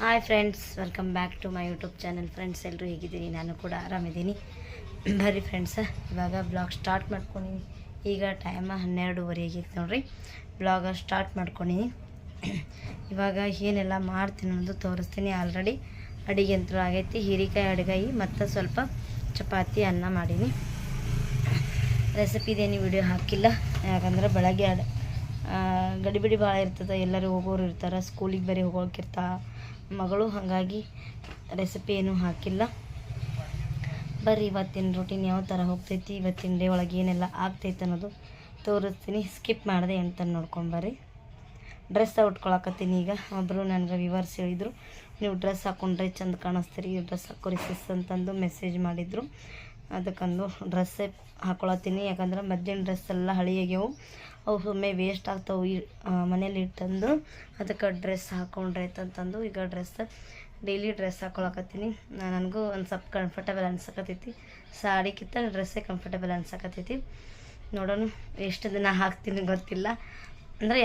Hi friends, welcome back to my YouTube channel. Friends, ಎಲ್ಲರೂ ಹೇಗಿದ್ದೀನಿ? ನಾನು ಕೂಡ ಆರಾಮಿದ್ದೀನಿ. ಬರ್ರಿ ಫ್ರೆಂಡ್ಸ್, ಇವಾಗ ಬ್ಲಾಗ್ ಸ್ಟಾರ್ಟ್ ಮಾಡ್ಕೊಂಡಿನಿ. ಈಗ ಟೈಮ 12:30 ಆಗೈತೆ ನೋಡ್ರಿ. ಬ್ಲಾಗ ಸ್ಟಾರ್ಟ್ ಮಾಡ್ಕೊಂಡಿನಿ. ಇವಾಗ ಏನೆಲ್ಲ ಮಾಡ್ತೀನಿ ಅನ್ನೋದು ತೋರಿಸ್ತೀನಿ. ಆಲ್ರೆಡಿ ಅಡಿಗೆ ಅಂತೂ ಆಗೈತಿ. ಹೀರೆಕಾಯಿ ಅಡುಗಾಯಿ ಮತ್ತು ಸ್ವಲ್ಪ ಚಪಾತಿ ಅನ್ನ ಮಾಡೀನಿ. ರೆಸಿಪಿದೇನು ವಿಡಿಯೋ ಹಾಕಿಲ್ಲ, ಯಾಕಂದ್ರೆ ಬೆಳಗ್ಗೆ ಗಡಿಬಿಡಿ ಭಾಳ ಇರ್ತದೆ. ಎಲ್ಲರೂ ಹೋಗೋರು ಇರ್ತಾರೆ, ಸ್ಕೂಲಿಗೆ ಬೇರೆ ಹೋಗೋಕಿರ್ತಾ ಮಗಳು. ಹಾಗಾಗಿ ರೆಸಿಪಿ ಏನೂ ಹಾಕಿಲ್ಲ. ಬರ್ರಿ ಇವತ್ತಿನ ರೂಟೀನ್ ಯಾವ ಥರ ಹೋಗ್ತೈತಿ, ಇವತ್ತಿನ ಡೇ ಒಳಗೆ ಏನೆಲ್ಲ ಆಗ್ತೈತೆ ಅನ್ನೋದು ತೋರಿಸ್ತೀನಿ. ಸ್ಕಿಪ್ ಮಾಡಿದೆ ಅಂತ ನೋಡ್ಕೊಂಬರ್ರಿ. ಡ್ರೆಸ್ ಉಟ್ಕೊಳಕತ್ತೀನಿ. ಈಗ ಒಬ್ಬರು ನನಗೆ ವಿವರ್ಸ್ ಹೇಳಿದರು, ನೀವು ಡ್ರೆಸ್ ಹಾಕ್ಕೊಂಡ್ರೆ ಚಂದ ಕಾಣಿಸ್ತೀರಿ, ಡ್ರೆಸ್ ಹಾಕೋರಿ ಸಿಸ್ ಅಂತಂದು ಮೆಸೇಜ್ ಮಾಡಿದರು. ಅದಕ್ಕಂದು ಡ್ರೆಸ್ಸೇ ಹಾಕ್ಕೊಳತ್ತೀನಿ. ಯಾಕಂದ್ರೆ ಮಧ್ಯಾಹ್ನ ಡ್ರೆಸ್ ಎಲ್ಲ ಹಳಿಯಾಗ್ಯವು, ಅವು ಸುಮ್ಮನೆ ವೇಸ್ಟ್ ಆಗ್ತಾವೆ ಮನೇಲಿ ಇಟ್ಟಂದು. ಅದಕ್ಕೆ ಡ್ರೆಸ್ ಹಾಕ್ಕೊಂಡ್ರೆ ಅಂತಂದು ಈಗ ಡೈಲಿ ಡ್ರೆಸ್ ಹಾಕ್ಕೊಳಕತ್ತೀನಿ. ನನಗೂ ಒಂದು ಸ್ವಲ್ಪ ಕಂಫರ್ಟಬಲ್ ಅನ್ಸಕತ್ತೈತಿ. ಸಾಡಿಗಿಂತ ಡ್ರೆಸ್ಸೇ ಕಂಫರ್ಟಬಲ್ ಅನ್ಸಕತ್ತೈತಿ. ನೋಡೋಣ ಎಷ್ಟು ದಿನ ಹಾಕ್ತೀನಿ ಗೊತ್ತಿಲ್ಲ. ಅಂದರೆ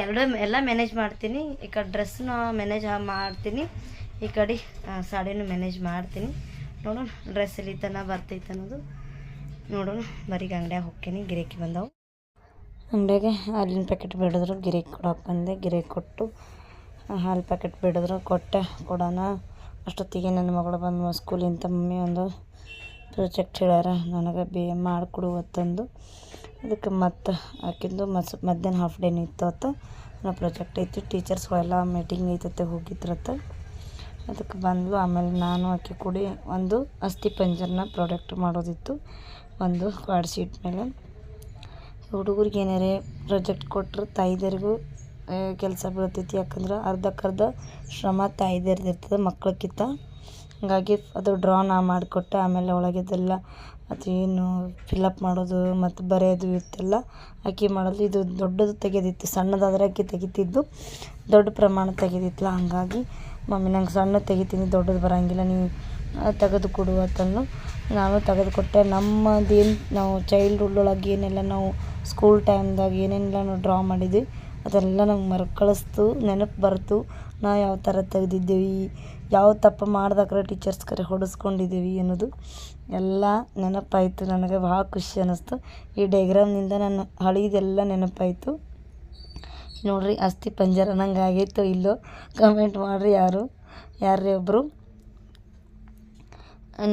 ಎಲ್ಲ ಮ್ಯಾನೇಜ್ ಮಾಡ್ತೀನಿ. ಈ ಕಡೆ ಡ್ರೆಸ್ನ ಮ್ಯಾನೇಜ್ ಮಾಡ್ತೀನಿ, ಈ ಕಡೆ ಸಾಡಿನೂ ಮ್ಯಾನೇಜ್ ಮಾಡ್ತೀನಿ. ನೋಡೋಣ ಡ್ರೆಸ್ ಎಲ್ಲಿ ತನಕ ಬರ್ತೈತೆ ಅನ್ನೋದು ನೋಡೋಣ. ಬರೀಗ ಅಂಗಡಿಯಾಗ ಹೋಗ್ತೀನಿ. ಗಿರಾಕಿ ಬಂದವು. ಅಂಗಡಿಯಾಗೆ ಹಾಲಿನ ಪ್ಯಾಕೆಟ್ ಬಿಡಿದ್ರು, ಗಿರಾಕಿ ಕೊಡೋಕೆ ಬಂದೆ. ಗಿರಾಕಿ ಕೊಟ್ಟು ಹಾಲು ಪ್ಯಾಕೆಟ್ ಬಿಡಿದ್ರು, ಕೊಡೋಣ. ಅಷ್ಟೊತ್ತಿಗೆ ನನ್ನ ಮಗಳು ಬಂದು ಸ್ಕೂಲಿಂದ, ಮಮ್ಮಿ ಒಂದು ಪ್ರಾಜೆಕ್ಟ್ ಹೇಳ್ಯಾರ ನನಗೆ ಮಾಡಿಕೊಡು ಅಂತಂದು. ಅದಕ್ಕೆ ಮತ್ತು ಹಾಕಿದ್ದು ಮಧ್ಯಾಹ್ನ ಹಾಫ್ ಡೇನ ಇತ್ತು ಅತ್ತ. ನಾವು ಪ್ರಾಜೆಕ್ಟ್ ಐತಿ, ಟೀಚರ್ಸ್ಗಳೆಲ್ಲ ಮೀಟಿಂಗ್ ಐತತ್ತೆ ಹೋಗಿದ್ರತ್ತ. ಅದಕ್ಕೆ ಬಂದ್ಲು. ಆಮೇಲೆ ನಾನು ಆಕೆ ಕೂಡಿ ಒಂದು ಅಸ್ಥಿ ಪಂಜರನ ಪ್ರಾಡಕ್ಟ್ ಮಾಡೋದಿತ್ತು, ಒಂದು ಕಾರ್ಡ್ ಶೀಟ್ ಮೇಲೆ. ಹುಡುಗರಿಗೆ ಏನಾರೇ ಪ್ರಾಜೆಕ್ಟ್ ಕೊಟ್ಟರೆ ತಾಯಿದರಿಗೂ ಕೆಲಸ ಬೀಳ್ತೈತಿ. ಯಾಕಂದ್ರೆ ಅರ್ಧಕ್ಕರ್ಧ ಶ್ರಮ ತಾಯಿದರ್ದು ಇರ್ತದೆ ಮಕ್ಳಕ್ಕಿಂತ. ಹಾಗಾಗಿ ಅದು ಡ್ರಾ ನಾ ಮಾಡಿಕೊಟ್ಟೆ. ಆಮೇಲೆ ಒಳಗೆದೆಲ್ಲ ಅದೇನು ಫಿಲಪ್ ಮಾಡೋದು ಮತ್ತು ಬರೆಯೋದು ಇತ್ತೆಲ್ಲ ಆಕೆ ಮಾಡೋದು. ಇದು ದೊಡ್ಡದು ತೆಗೆದಿತ್ತು, ಸಣ್ಣದಾದ್ರೆ ಆಕೆ ತೆಗಿತಿದ್ದು, ದೊಡ್ಡ ಪ್ರಮಾಣ ತೆಗೆದಿತ್ತಲ್ಲ. ಹಾಗಾಗಿ ಮಮ್ಮಿ ನಂಗೆ ಸಣ್ಣ ತೆಗಿತೀನಿ, ದೊಡ್ಡದು ಬರೋಂಗಿಲ್ಲ, ನೀವು ತೆಗೆದು ಕೊಡು ಅಂತಂದು ನಾನು ತೆಗೆದುಕೊಟ್ಟೆ. ನಮ್ಮದೇನು ನಾವು ಚೈಲ್ಡ್ಹುಡ್ ಒಳಗೆ ಏನೆಲ್ಲ ನಾವು ಸ್ಕೂಲ್ ಟೈಮ್ದಾಗ ಏನೆಲ್ಲ ನಾವು ಡ್ರಾ ಮಾಡಿದ್ವಿ ಅದೆಲ್ಲ ನಮ್ಗೆ ಮರುಕಳಿಸ್ತು, ನೆನಪು ಬರ್ತು. ನಾವು ಯಾವ ಥರ ತೆಗೆದಿದ್ದೀವಿ, ಯಾವ ತಪ್ಪು ಮಾಡ್ದಾಕ್ರೆ ಟೀಚರ್ಸ್ ಕರೆ ಹೊಡೆಸ್ಕೊಂಡಿದ್ದೀವಿ ಅನ್ನೋದು ಎಲ್ಲ ನೆನಪಾಯಿತು. ನನಗೆ ಭಾಳ ಖುಷಿ ಅನ್ನಿಸ್ತು. ಈ ಡೈಗ್ರಾಮ್ನಿಂದ ನನ್ನ ಹಳೀದೆಲ್ಲ ನೆನಪಾಯಿತು. ನೋಡಿರಿ, ಅಸ್ಥಿ ಪಂಜರ ನಂಗೆ ಆಗೈತೋ ಇಲ್ಲೋ ಕಮೆಂಟ್ ಮಾಡಿರಿ. ಯಾರೇ ಒಬ್ಬರು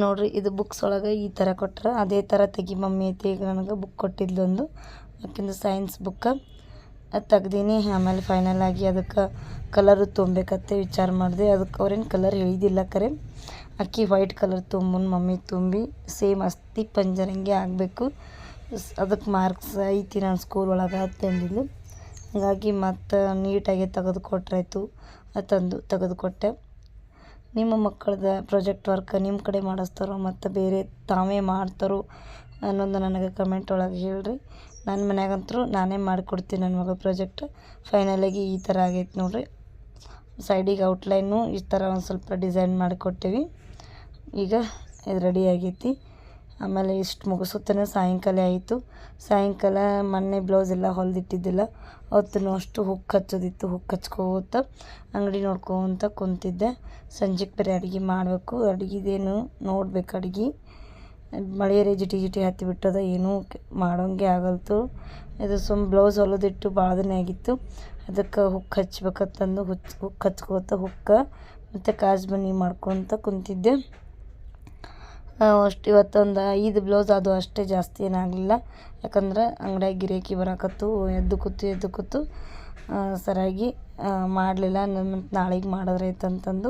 ನೋಡಿರಿ. ಇದು ಬುಕ್ಸ್ ಒಳಗೆ ಈ ಥರ ಕೊಟ್ಟರೆ ಅದೇ ಥರ ತೆಗಿ ಮಮ್ಮಿ ಐತಿ. ಈಗ ನನಗೆ ಬುಕ್ ಕೊಟ್ಟಿದ್ಲು ಒಂದು, ಯಾಕೆಂದ್ರೆ ಸೈನ್ಸ್ ಬುಕ್ಕ. ಅದು ತೆಗ್ದೀನಿ. ಆಮೇಲೆ ಫೈನಲ್ ಆಗಿ ಅದಕ್ಕೆ ಕಲರು ತುಂಬಬೇಕತ್ತೆ ವಿಚಾರ ಮಾಡಿದೆ. ಅದಕ್ಕೆ ಅವ್ರೇನು ಕಲರ್ ಹೇಳಿದಿಲ್ಲ, ಕರೆ ಅಕ್ಕಿ ವೈಟ್ ಕಲರ್ ತುಂಬನ್ ಮಮ್ಮಿ ತುಂಬಿ ಸೇಮ್ ಅಸ್ಥಿ ಪಂಜರಂಗೆ ಆಗಬೇಕು, ಅದಕ್ಕೆ ಮಾರ್ಕ್ಸ್ ಐತಿ ನಾನು ಸ್ಕೂಲ್ ಒಳಗೆ ಅಂತಂದಿದ್ದು. ಹಾಗಾಗಿ ಮತ್ತು ನೀಟಾಗಿ ತೆಗೆದುಕೊಟ್ರಾಯ್ತು ಅಂತಂದು ತೆಗೆದುಕೊಟ್ಟೆ. ನಿಮ್ಮ ಮಕ್ಕಳದ ಪ್ರಾಜೆಕ್ಟ್ ವರ್ಕ್ ನಿಮ್ಮ ಕಡೆ ಮಾಡಿಸ್ತಾರೋ ಮತ್ತು ಬೇರೆ ತಾವೇ ಮಾಡ್ತಾರೋ ಅನ್ನೋದು ನನಗೆ ಕಮೆಂಟ್ ಒಳಗೆ ಹೇಳ್ರಿ. ನನ್ನ ಮನ್ಯಾಗಂತರೂ ನಾನೇ ಮಾಡಿಕೊಡ್ತೀನಿ ನನ್ನ ಮಗ ಪ್ರಾಜೆಕ್ಟ್. ಫೈನಲಾಗಿ ಈ ಥರ ಆಗೈತೆ ನೋಡಿರಿ. ಸೈಡಿಗೆ ಔಟ್ಲೈನು ಈ ಥರ ಒಂದು ಸ್ವಲ್ಪ ಡಿಸೈನ್ ಮಾಡಿಕೊಟ್ಟಿವಿ. ಈಗ ಇದು ರೆಡಿ ಆಗೈತಿ. ಆಮೇಲೆ ಇಷ್ಟು ಮುಗಿಸುತ್ತೇನೆ ಸಾಯಂಕಾಲ ಆಯಿತು. ಸಾಯಂಕಾಲ ಮೊನ್ನೆ ಬ್ಲೌಸ್ ಎಲ್ಲ ಹೊಲಿದಿಟ್ಟಿದ್ದಿಲ್ಲ, ಅವತ್ತೂ ಅಷ್ಟು ಹುಕ್ ಹಚ್ಚೋದಿತ್ತು. ಹುಕ್ ಹಚ್ಕೋತ ಅಂಗಡಿ ನೋಡ್ಕೊತ ಕುಂತಿದ್ದೆ. ಸಂಜೆಗೆ ಬೇರೆ ಅಡುಗೆ ಮಾಡಬೇಕು. ಅಡುಗೆದೇನು ನೋಡ್ಬೇಕು. ಅಡುಗೆ ಮಳೆಯರೇ ಜಿಟಿ ಹತ್ತಿಬಿಟ್ಟದ, ಏನೂ ಮಾಡೋಂಗೆ ಆಗಲ್ತು. ಇದು ಬ್ಲೌಸ್ ಹೊಲಿದಿಟ್ಟು ಭಾಳ ದಿನ ಆಗಿತ್ತು. ಅದಕ್ಕೆ ಹುಕ್ ಹಚ್ಬೇಕಂತಂದು ಹುಕ್ ಹಚ್ಕೋತ ಮತ್ತು ಕಾಜು ಬನ್ನಿ ಮಾಡ್ಕೊತ ಕುಂತಿದ್ದೆ. ಅಷ್ಟು ಇವತ್ತೊಂದು 5 ಬ್ಲೌಸ್ ಅದು ಅಷ್ಟೇ, ಜಾಸ್ತಿ ಏನಾಗಲಿಲ್ಲ. ಯಾಕಂದ್ರೆ ಅಂಗಡಿಯಾಗ ಗಿರಾಕಿ ಬರಾಕತ್ತು, ಎದ್ದು ಕೂತು ಸರಿಯಾಗಿ ಮಾಡಲಿಲ್ಲ. ಮತ್ತು ನಾಳೆಗೆ ಮಾಡಿದ್ರೈತೆ ಅಂತಂದು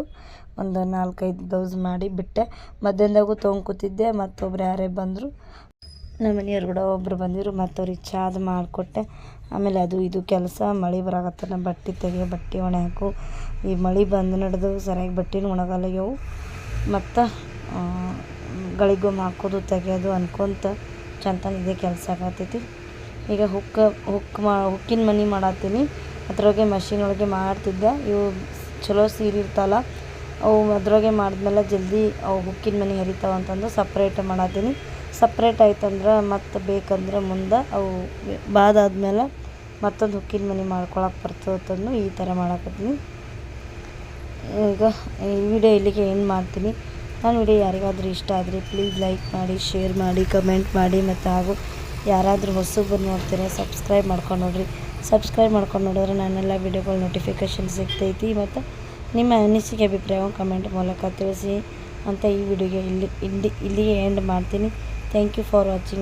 ಒಂದು 4-5 ಬ್ಲೌಸ್ ಮಾಡಿ ಬಿಟ್ಟೆ. ಮಧ್ಯಾಹ್ನದಾಗೂ ತೊಗೊಂಡು ಕೂತಿದ್ದೆ. ಮತ್ತೊಬ್ರು ಯಾರೇ ಬಂದರು, ನಮ್ಮ ಮನೆಯವ್ರು ಕೂಡ ಒಬ್ಬರು ಬಂದಿದ್ರು, ಮತ್ತು ಅವ್ರಿಗೆ ಚಾದು ಮಾಡಿಕೊಟ್ಟೆ. ಆಮೇಲೆ ಅದು ಇದು ಕೆಲಸ. ಮಳೆ ಬರಾಕತ್ತ, ಬಟ್ಟೆ ಒಣ ಹಾಕು. ಈ ಮಳೆ ಬಂದು ನಡೆದು ಸರಿಯಾಗಿ ಬಟ್ಟೆನೂ ಒಣಗಲ್ಲಾಗ್ಯವು. ಮತ್ತು ಗಳಿಗೊಮ್ಮೆ ಹಾಕೋದು ತೆಗೆಯೋದು ಅನ್ಕೊತ ಚಂತನ ಇದೇ ಕೆಲಸ ಆಗತ್ತೈತಿ. ಈಗ ಹುಕ್ಕಿನ ಮನೆ ಮಾಡತ್ತೀನಿ. ಅದ್ರೊಳಗೆ ಮಷಿನ್ ಒಳಗೆ ಮಾಡ್ತಿದ್ದೆ. ಇವು ಚಲೋ ಸೀರೆ ಇರ್ತಲ್ಲ, ಅವು ಅದ್ರೊಳಗೆ ಮಾಡಿದ್ಮೇಲೆ ಜಲ್ದಿ ಅವು ಹುಕ್ಕಿನ ಮನೆ ಹರಿತಾವ ಅಂತಂದು ಸಪ್ರೇಟ್ ಮಾಡತ್ತೀನಿ. ಸಪ್ರೇಟ್ ಆಯ್ತಂದ್ರೆ ಮತ್ತು ಬೇಕಂದ್ರೆ ಮುಂದೆ ಅವು ಬಾದಾದ್ಮೇಲೆ ಮತ್ತೊಂದು ಹುಕ್ಕಿನ ಮನೆ ಮಾಡ್ಕೊಳಕ್ಕೆ ಬರ್ತದೆ ಅಂತಂದು ಈ ಥರ ಮಾಡಕತ್ತೀನಿ. ಈಗ ಈ ವಿಡಿಯೋ ಇಲ್ಲಿಗೆ ಏನು ಮಾಡ್ತೀನಿ. ನಾನು ವಿಡಿಯೋ ಯಾರಿಗಾದರೂ ಇಷ್ಟ ಆದರೆ ಪ್ಲೀಸ್ ಲೈಕ್ ಮಾಡಿ, ಶೇರ್ ಮಾಡಿ, ಕಮೆಂಟ್ ಮಾಡಿ, ಮತ್ತು ಹಾಗೂ ಯಾರಾದರೂ ಹೊಸಬರು ನೋಡ್ತೀರಾ ಸಬ್ಸ್ಕ್ರೈಬ್ ಮಾಡ್ಕೊಂಡು ನೋಡಿರಿ. ಸಬ್ಸ್ಕ್ರೈಬ್ ಮಾಡ್ಕೊಂಡು ನೋಡಿದ್ರೆ ನನ್ನೆಲ್ಲ ವಿಡಿಯೋಗಳ ನೋಟಿಫಿಕೇಷನ್ ಸಿಗ್ತೈತಿ. ಮತ್ತು ನಿಮ್ಮ ಅನಿಸಿಕೆ ಅಭಿಪ್ರಾಯವನ್ನು ಕಮೆಂಟ್ ಮೂಲಕ ತಿಳಿಸಿ ಅಂತ ಈ ವಿಡಿಯೋಗೆ ಇಲ್ಲಿಗೆ ಎಂಡ್ ಮಾಡ್ತೀನಿ. Thank you for watching.